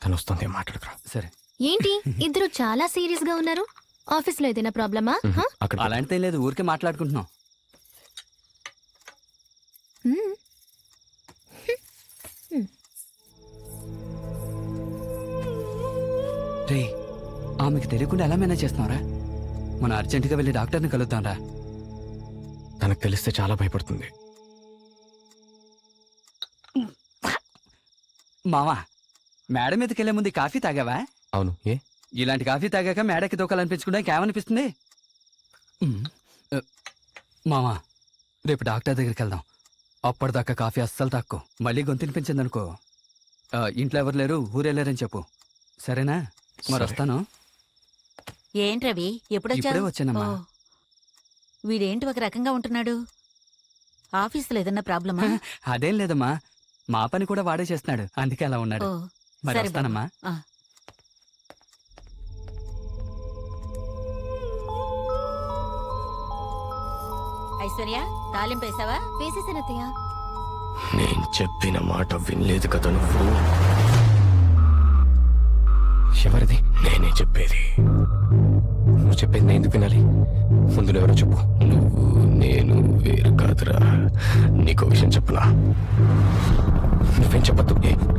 తను వస్తుంది, మాట్లాడుకురా. సరే. ఏంటి ఇద్దరు చాలా సీరియస్ గా ఉన్నారు? ఆఫీస్ లో ఏదైనా ప్రాబ్లమా? అక్కడ అలాంటిదేం లేదు, ఊరికే మాట్లాడుకుంటున్నాం. రే, ఆమెకి తెలియకుండా ఎలా మేనేజ్ చేస్తున్నావురా? మనం అర్జెంటుగా వెళ్ళి డాక్టర్ని కలుద్దాంరా. తనకు తెలిస్తే చాలా భయపడుతుంది. మావా, మేడ మీదకి వెళ్లే ముందు ఈ కాఫీ తాగావా? అవును, ఏ? ఇలాంటి కాఫీ తాగాక మేడకి దూకాలనిపించకుండా ఇంకేమనిపిస్తుంది? మామా, రేపు డాక్టర్ దగ్గరికి వెళ్దాం. అప్పటిదాకా కాఫీ అస్సలు తాక్కో. మళ్ళీ గొంతినిపించిందనుకో, ఇంట్లో ఎవరు లేరు, ఊరెళ్ళారని చెప్పు, సరేనా? మరి సరే. వస్తాను. ఏంటి రవి, ఇప్పుడే ఎప్పుడొచ్చావు? వచ్చానమ్మా. ఓ, వీడేంటి ఒక రకంగా ఉంటున్నాడు? ఆఫీసులో ఏదన్నా ప్రాబ్లమా? అదేం లేదమ్మా, మా పని కూడా వాడే చేస్తున్నాడు, అందుకే అలా ఉన్నాడు. ఓ, మరి సరే వస్తానమ్మా. బాబు. ఆ. ఐశ్వర్య, తాలింపు వేసావా? వేసేసానత్తయ్య. నేను చెప్పిన మాట వినలేదు కదా నువ్వు. ఎవరిది? నేనే చెప్పేది. నువ్వు చెప్పేది నేను ఎందుకు వినాలి? ముందు ఎవరో చెప్పు. నువ్వు నేను వేరు కాదురా. నీకో విషయం చెప్పనా? నువ్వేం చెప్పద్దు.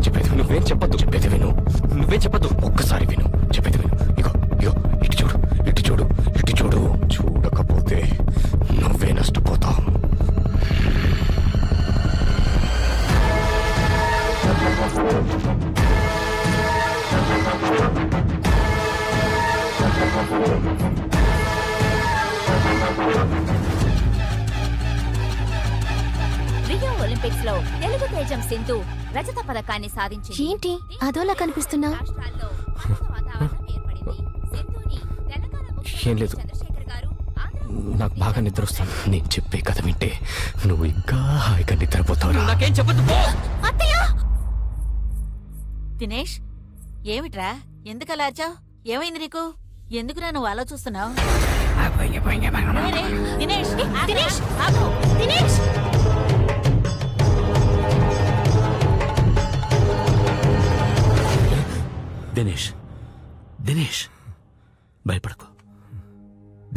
చెప్పేది విను. నువ్వేం చెప్పద్దు. చెప్పేది విను. నువ్వేం చెప్పద్దు. ఒక్కసారి విను. చెప్పేది విను. ఇగో ఇగో, ఇటు చూడు, ఇటు చూడు, ఇటు చూడు. చూడకపోతే నువ్వే నష్టపోతావు. రియో ఒలింపిక్స్ లో తెలుగు తేజం సింధు రజత పథకాన్ని సాధించింది. ఏంటి అదోలా కనిపిస్తున్నా? రాష్ట్రాల్లో పండుగ వాతావరణం ఏర్పడింది. సింధుని తెలంగాణ ముఖ్యమంత్రి ఏం లేదు. చంద్రశేఖర్ గారు ఆంధ్ర నాకు బాగా నిద్ర వస్తాను. నేను చెప్పే కథ వింటే నువ్వు ఇంకా హాయిగా నిద్రపోతావురా. నాకేం చెప్పద్దు. దినేష్, ఏమిట్రా, ఎందుకలా అరిచావ్? ఏమైంది నీకు? ఎందుకురా నువ్వు అలా చూస్తున్నావు? దినేష్, దినేష్, ఆగు. దినేష్! దినేష్, దినేష్, భయపడకు.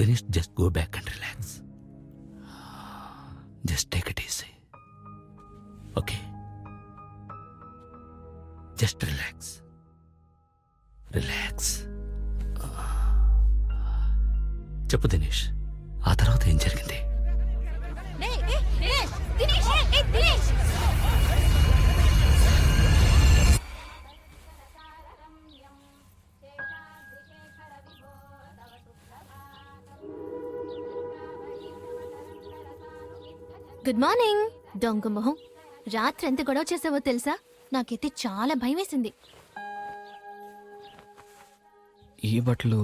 Dinesh, just go back and relax. Just take it easy. Okay, just relax, relax. చెప్పు దినేష్, ఆ తర్వాత ఏం జరిగింది? గుడ్ మార్నింగ్ దొంగ మొహం. రాత్రి ఎంత గొడవ చేసావో తెలుసా? నాకైతే చాలా భయం వేసింది. ఈ బట్టలు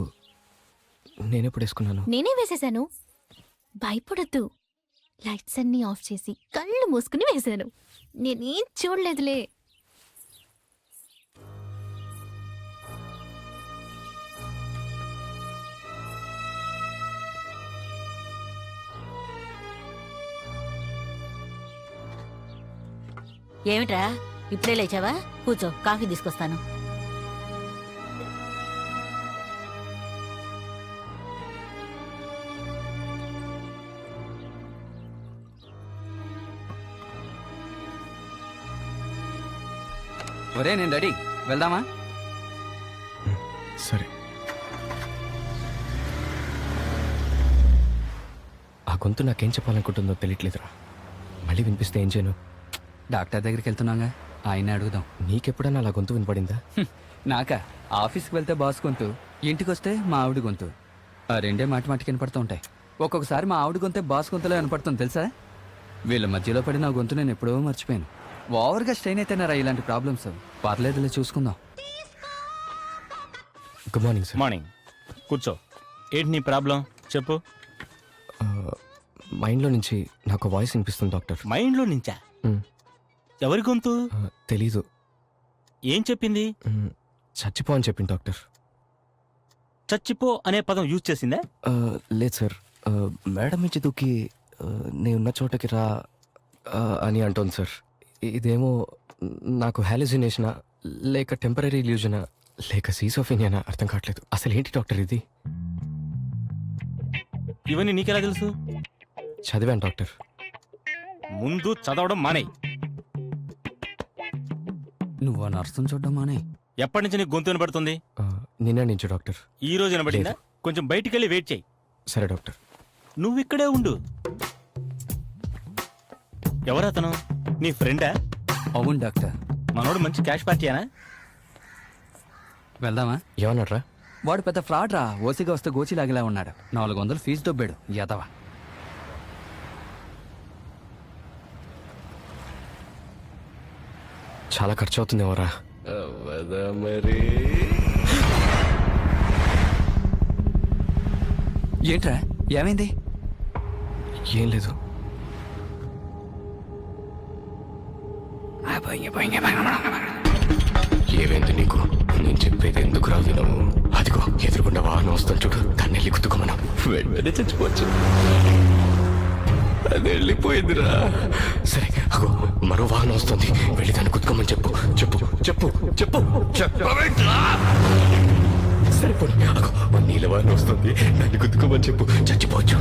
నేనెప్పుడు వేసుకున్నాను? నేనే వేసేశాను. భయపడద్దు. లైట్స్ అన్ని ఆఫ్ చేసి కళ్ళు మూసుకుని వేశాను. నేనేం చూడలేదులే. ఏమిట్రా, ఇప్పుడే లేచావా? కూర్చో, కాఫీ తీసుకొస్తాను. ఒరే, నేను రెడీ, వెళ్దామా? సరే. ఆ గొంతు నాకేం చెప్పాలనుకుంటుందో తెలియట్లేదురా. మళ్ళీ వినిపిస్తే ఏం చేయను? డాక్టర్ దగ్గరికి వెళ్తున్నాగా, ఆయన్ని అడుగుదాం. నీకెప్పుడన్నా అలా గొంతు వినపడిందా? నాకా? ఆఫీస్కి వెళ్తే బాస్ గొంతు, ఇంటికి వస్తే మా ఆవిడ గొంతు. ఆ రెండే మాటి మాటికి వినపడుతూ ఉంటాయి. ఒక్కొక్కసారి మా ఆవిడ గొంతే బాస్ గొంతులో వినపడుతుంది తెలుసా? వీళ్ళ మధ్యలో పడి నా గొంతు నేను ఎప్పుడో మర్చిపోయాను. ఓవర్గా స్ట్రెయిన్ అయితేనారా ఇలాంటి ప్రాబ్లమ్స్. పర్లేదులే, చూసుకుందాం. Good morning sir. మార్నింగ్. కూర్చో. ఏంటి నీ ప్రాబ్లం చెప్పు. మైండ్లో నుంచి నాకు వాయిస్ వినిపిస్తుంది డాక్టర్. మైండ్లో నుంచా? ఎవరి గొంతు? తెలీదు. ఏం చెప్పింది? చచ్చిపో అని చెప్పింది డాక్టర్. చచ్చిపో అనే పదం యూజ్ చేసిందా? లేదు సార్. మేడం నుంచి దూకి నేనున్న చోటకి రా అని అంటోంది సార్. ఇదేమో నాకు హాలుసినేషనా లేక టెంపరీ ఇల్యూజనా లేక సీసోఫీనియానా అర్థం కావట్లేదు. అసలు ఏంటి డాక్టర్ ఇది? ఇవన్నీ నీకెలా తెలుసు? చదివాను డాక్టర్. ముందు చదవడం మానేయ్. నువ్వు ఆ నర్సును చూడడం మానే. ఎప్పటి నుంచి నీకు గొంతు వినపడుతుంది? నిన్న నుంచి డాక్టర్. ఈ రోజు వినపడిందా? కొంచెం బయటికి వెళ్ళి వెయిట్ చేయి. సరే డాక్టర్. నువ్వు ఇక్కడే ఉండు. ఎవరతను? నీ ఫ్రెండా? అవును డాక్టర్. మనోడు మంచి క్యాష్ పార్టీయానా? వెళ్దామా? ఏమన్నాడ్రా? వాడు పెద్ద ఫ్రాడ్ రా. ఓసిగా వస్తే గోచిలాగిలా ఉన్నాడు. 400 ఫీజు దొబ్బాడు యదవా. చాలా ఖర్చు అవుతుందేమోరా. మరి ఏంట్రా ఏమైంది? ఏం లేదు. ఏమైంది నీకు? నేను చెప్పేది ఎందుకు రా వినవు? అదిగో ఎదురుకుండా వాహనం వస్తాను చూడు, దాన్ని వెళ్ళి గుద్దుకోమన్నా. వెంటనే చచ్చిపోవచ్చు. అది వెళ్ళిపోయిందిరా. సరే అగో మరో వాహనం వస్తుంది, వెళ్ళి దాన్ని గుద్దుకోమని చెప్పు. చెప్పు చెప్పు చెప్పు చెప్పవేంట్రా? సరిపోయి అగో నీళ్ళ వాహనం వస్తుంది, దాన్ని గుద్దుకోమని చెప్పు. చచ్చిపోవచ్చు.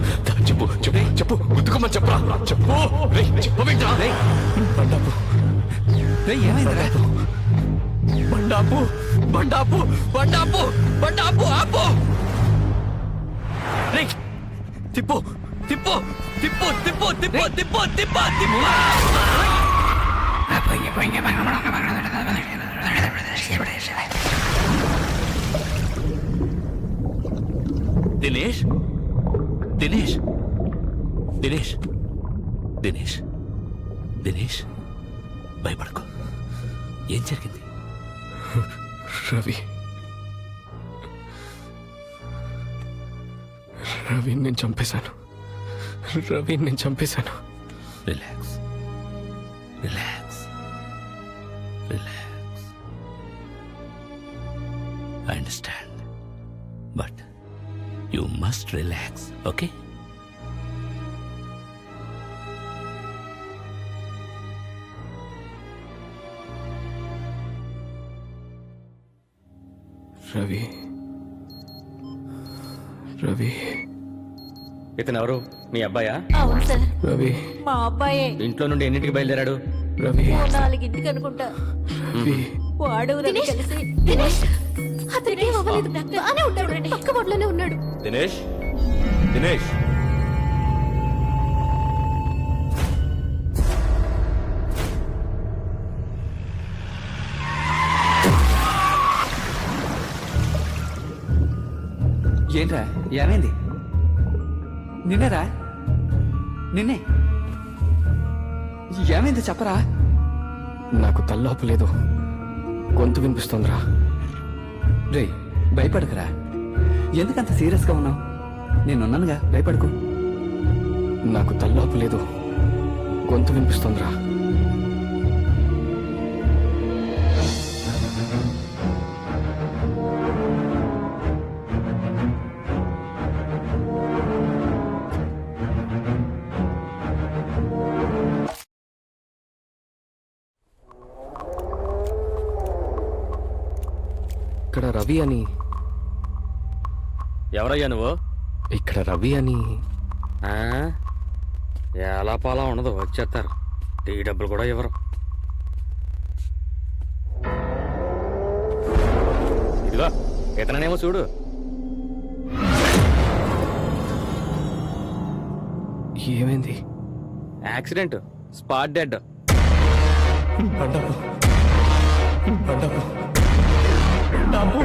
చెప్పు చెప్పు చెప్పు గుద్దుకోమని చెప్పరా. చెప్పు చెప్పవేంట్రా? బండాపు ఏమైందిరా? బండాపు బండాపు బండాపు బండాపు ఆపు. తిప్పు తిప్పు తిప్పు తిప్పు తిప్పు తిప్పు తిప్పు తిప్పు. దినేష్ దినేష్ దినేష్ దినేష్ దినేష్ భయపడకు. ఏం జరిగింది? రవి రవిని నేను చంపేశాను. రవిని నేను చంపేశాను. Relax relax relax. I understand, but you must relax, okay? Ravi Ravi ఇతను ఎవరు? మీ అబ్బాయా? అవును సార్, రవి మా అబ్బాయే. ఇంట్లో నుండి ఎన్నింటికి బయలుదేరాడు? రవి 4ంటికి అనుకుంటా. రవి వాడు రవి దినేష్, కలిసి దినేష్ అతనికి ఏం అవ్వలేదు. బాగానే ఉన్నాడు, పక్క బోర్డులోనే ఉన్నాడు. దినేష్ దినేష్ ఏంట్రా ఏమైంది? నిన్నేరా? నిన్నే ఏమైంది చెప్పరా? నాకు తల్లోపు లేదు, గొంతు వినిపిస్తోందిరా. రే భయపడకురా. ఎందుకంత సీరియస్గా ఉన్నావు? నేనున్నానుగా, భయపడకు. నాకు తల్లోపు లేదు, గొంతు వినిపిస్తోందిరా. ఇక్కడ రవి అని ఎవరయ్యా నువ్వు? ఇక్కడ రవి అని ఎలా పాలా ఉండదు, వచ్చేస్తారు. టీ డబ్బులు కూడా ఇవ్వరు. ఇదిగో ఇతనేమో చూడు. ఏమైంది? Accident, spot dead. బండాపు బండాపు బండాపు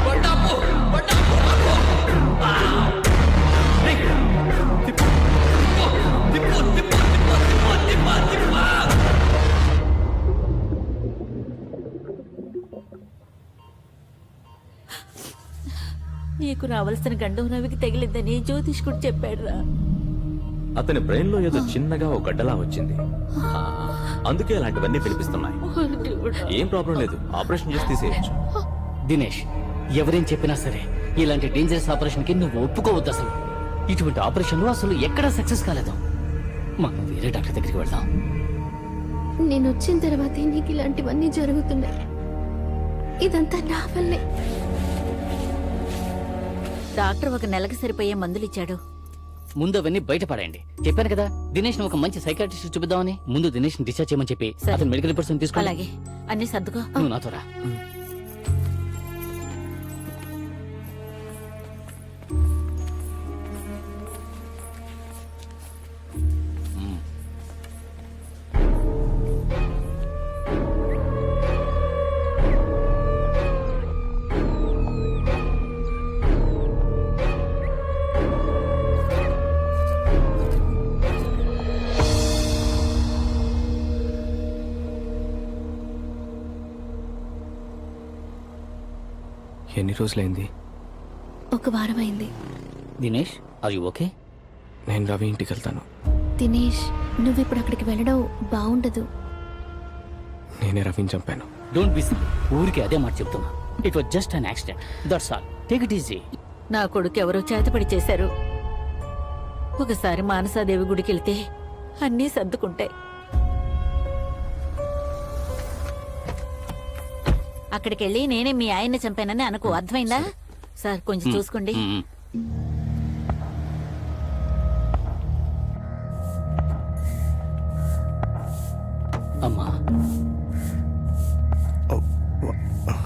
బండాపు బండాపు తిప్పు తిప్పు తిప్పు తిప్పు తిప్పు తిప్పు తిప్పు. నీకు రావాల్సిన గండం రవికి తగిలిందని జ్యోతిష్కుడు చెప్పాడురా. అతని బ్రెయిన్ లో ఏదో చిన్నగా ఒక గడ్డలా వచ్చింది, అందుకే అలాంటివన్నీ వినిపిస్తున్నాయి. ఏం ప్రాబ్లం లేదు, ఆపరేషన్ చేసి తీసేయచ్చు. దినేష్, ఎవరేం చెప్పినా సరే ఇలాంటి డేంజరస్ ఆపరేషన్ కి నువ్వు ఒప్పుకోవద్దు. అసలు ఇటువంటి ఆపరేషన్లు అసలు ఎక్కడా సక్సెస్ కాలేదు. మనం వేరే డాక్టర్ దగ్గరికి వెళ్దాం. నేను వచ్చిన తర్వాతే నీకు ఇలాంటివన్నీ జరుగుతున్నాయి. ఇదంతా నా వల్లే. డాక్టర్ ఒక నెలకి సరిపోయే మందులిచ్చాడు. ముందు అవన్నీ బయటపడండి. చెప్పాను కదా దినేష్ ని ఒక మంచి సైకాట్రిస్ట్ చూపిద్దామని. ముందు దినేష్ ని డిశ్చార్జ్ చేయమని చెప్పి సరే. అతను మెడికల్ రిపోర్ట్స్ తీసుకో. అలాగే అన్ని సర్దుకో. నువ్వు నాతో రా. ఎన్ని రోజులైంది? ఒక వారం అయింది. Dinesh are you okay? నేను రవి ఇంటికి వెళ్తాను. దినేష్, నువ్వు ఇప్పుడు అక్కడికి వెళ్ళడం బాగుండదు. నేనే రవిని చంపాను. Don't be silly. ఊరికి అదే మాట చెప్తున్నా. It was just an accident. That's all. Take it easy. నా కొడుకు ఎవరో చేతపడి చేశారు. ఒకసారి మానసాదేవి గుడికి వెళ్తే అన్నీ సర్దుకుంటాయి. అక్కడికెళ్ళి నేనే మీ ఆయన్ని చంపానని అనుకో. అర్థమైందా? సార్ కొంచెం చూసుకోండి. అమ్మా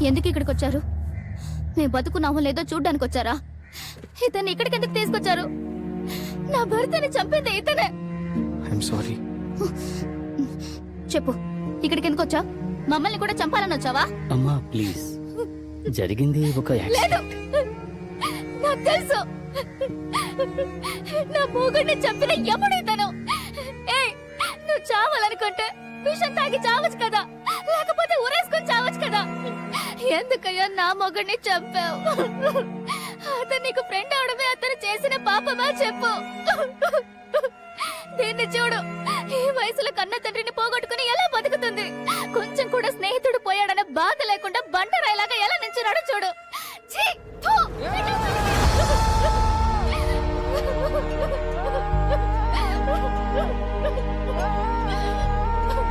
ఎందుకు ఇక్కడికి వచ్చారు? మేము బతుకున్నామో లేదో చూడ్డానికి వచ్చారా? ఇతన్ని ఇక్కడికి ఎందుకు తీసుకొచ్చారు? నా భర్తని చంపింది ఇతనే. I'm sorry. చెప్పు, ఇక్కడికి ఎందుకు వచ్చా? మమ్మల్ని కూడా చంపాలని వచ్చావా? అమ్మా ప్లీజ్. జరిగింది ఒక లేదు, యాక్సిడెంట్. నాకు తెలుసు. నా మూగుడిని చంపిన ఎప్పుడు ఇతను. ఏయ్, నువ్వు చావాలనుకుంటే విషం తాగి చావచ్చు కదా, లేకపోతే ఊరేసుకొని చావచ్చు కదా. ఎందుకయ్యా నా మొగుడిని చంపావు? అతను నీకు ఫ్రెండ్ అవడమే అతను చేసిన పాపమా చెప్పు. దీన్ని చూడు, ఈ వయసులో కన్న తండ్రిని పోగొట్టుకుని ఎలా బతుకుతుంది? కొంచెం కూడా స్నేహితుడు పోయాడన్న బాధ లేకుండా బండరాయిలాగా ఎలా నించున్నాడో చూడు. ఛీ!